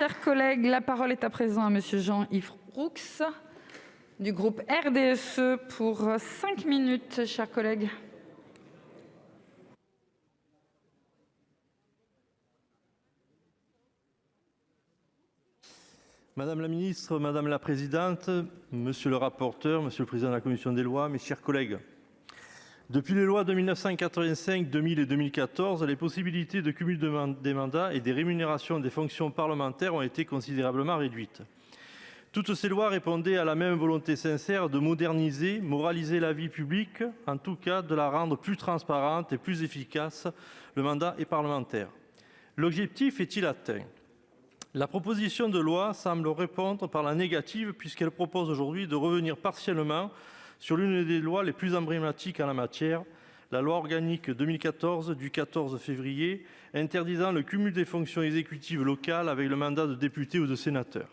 Chers collègues, la parole est à présent à Monsieur Jean-Yves Roux du groupe RDSE pour 5 minutes, chers collègues. Madame la ministre, madame la présidente, monsieur le rapporteur, monsieur le président de la commission des lois, mes chers collègues. Depuis les lois de 1985, 2000 et 2014, les possibilités de cumul des mandats et des rémunérations des fonctions parlementaires ont été considérablement réduites. Toutes ces lois répondaient à la même volonté sincère de moderniser, moraliser la vie publique, en tout cas de la rendre plus transparente et plus efficace. Le mandat est parlementaire. L'objectif est-il atteint ? La proposition de loi semble répondre par la négative puisqu'elle propose aujourd'hui de revenir partiellement sur l'une des lois les plus emblématiques en la matière, la loi organique 2014 du 14 février interdisant le cumul des fonctions exécutives locales avec le mandat de député ou de sénateur.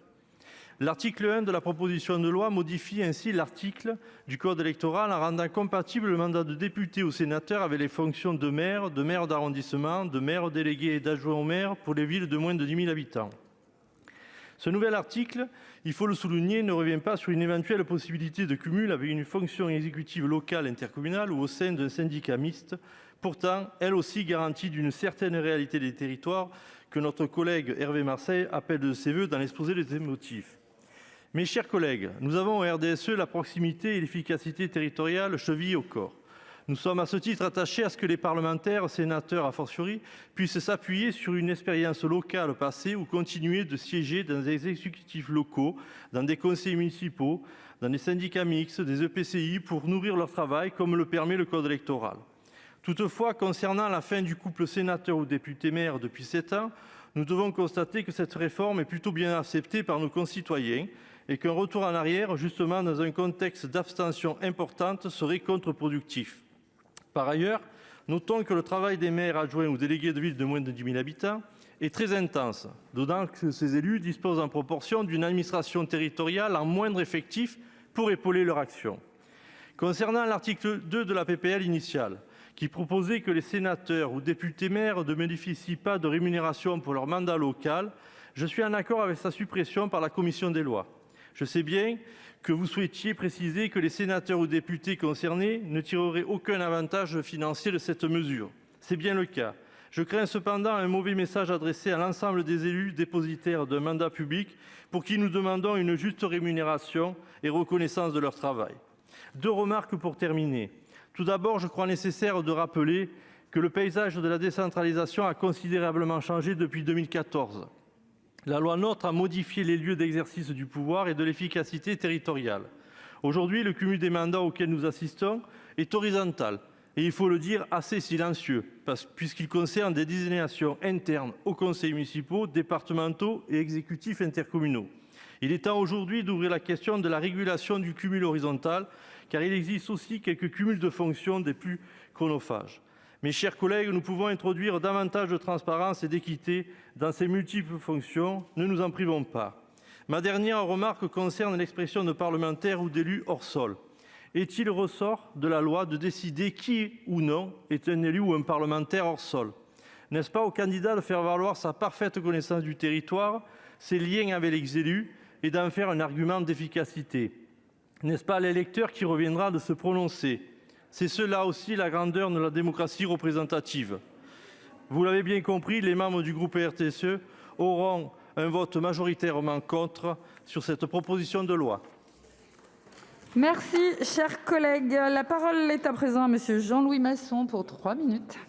L'article 1 de la proposition de loi modifie ainsi l'article du Code électoral en rendant compatible le mandat de député ou sénateur avec les fonctions de maire d'arrondissement, de maire délégué et d'adjoint au maire pour les villes de moins de 10 000 habitants. Ce nouvel article, il faut le souligner, ne revient pas sur une éventuelle possibilité de cumul avec une fonction exécutive locale intercommunale ou au sein d'un syndicat mixte, pourtant elle aussi garantie d'une certaine réalité des territoires que notre collègue Hervé Marseille appelle de ses voeux dans l'exposé des motifs. Mes chers collègues, nous avons au RDSE la proximité et l'efficacité territoriale chevillées au corps. Nous sommes à ce titre attachés à ce que les parlementaires, sénateurs a fortiori, puissent s'appuyer sur une expérience locale passée ou continuer de siéger dans des exécutifs locaux, dans des conseils municipaux, dans des syndicats mixtes, des EPCI pour nourrir leur travail comme le permet le Code électoral. Toutefois, concernant la fin du couple sénateur ou député-maire depuis 7 ans, nous devons constater que cette réforme est plutôt bien acceptée par nos concitoyens et qu'un retour en arrière, justement dans un contexte d'abstention importante, serait contre-productif. Par ailleurs, notons que le travail des maires adjoints ou délégués de villes de moins de 10 000 habitants est très intense, d'autant que ces élus disposent en proportion d'une administration territoriale en moindre effectif pour épauler leur action. Concernant l'article 2 de la PPL initiale, qui proposait que les sénateurs ou députés-maires ne bénéficient pas de rémunération pour leur mandat local, je suis en accord avec sa suppression par la commission des lois. Je sais bien que vous souhaitiez préciser que les sénateurs ou députés concernés ne tireraient aucun avantage financier de cette mesure. C'est bien le cas. Je crains cependant un mauvais message adressé à l'ensemble des élus dépositaires d'un mandat public pour qui nous demandons une juste rémunération et reconnaissance de leur travail. 2 remarques pour terminer. Tout d'abord, je crois nécessaire de rappeler que le paysage de la décentralisation a considérablement changé depuis 2014. La loi NOTRe a modifié les lieux d'exercice du pouvoir et de l'efficacité territoriale. Aujourd'hui, le cumul des mandats auquel nous assistons est horizontal et, il faut le dire, assez silencieux, puisqu'il concerne des désignations internes aux conseils municipaux, départementaux et exécutifs intercommunaux. Il est temps aujourd'hui d'ouvrir la question de la régulation du cumul horizontal, car il existe aussi quelques cumuls de fonctions des plus chronophages. Mes chers collègues, nous pouvons introduire davantage de transparence et d'équité dans ces multiples fonctions, ne nous en privons pas. Ma dernière remarque concerne l'expression de parlementaire ou d'élu hors sol. Est-il ressort de la loi de décider qui ou non est un élu ou un parlementaire hors sol ? N'est-ce pas au candidat de faire valoir sa parfaite connaissance du territoire, ses liens avec les élus et d'en faire un argument d'efficacité ? N'est-ce pas à l'électeur qui reviendra de se prononcer ? C'est cela aussi la grandeur de la démocratie représentative. Vous l'avez bien compris, les membres du groupe RDSE auront un vote majoritairement contre sur cette proposition de loi. Merci, chers collègues. La parole est à présent à Monsieur Jean-Louis Masson pour 3 minutes.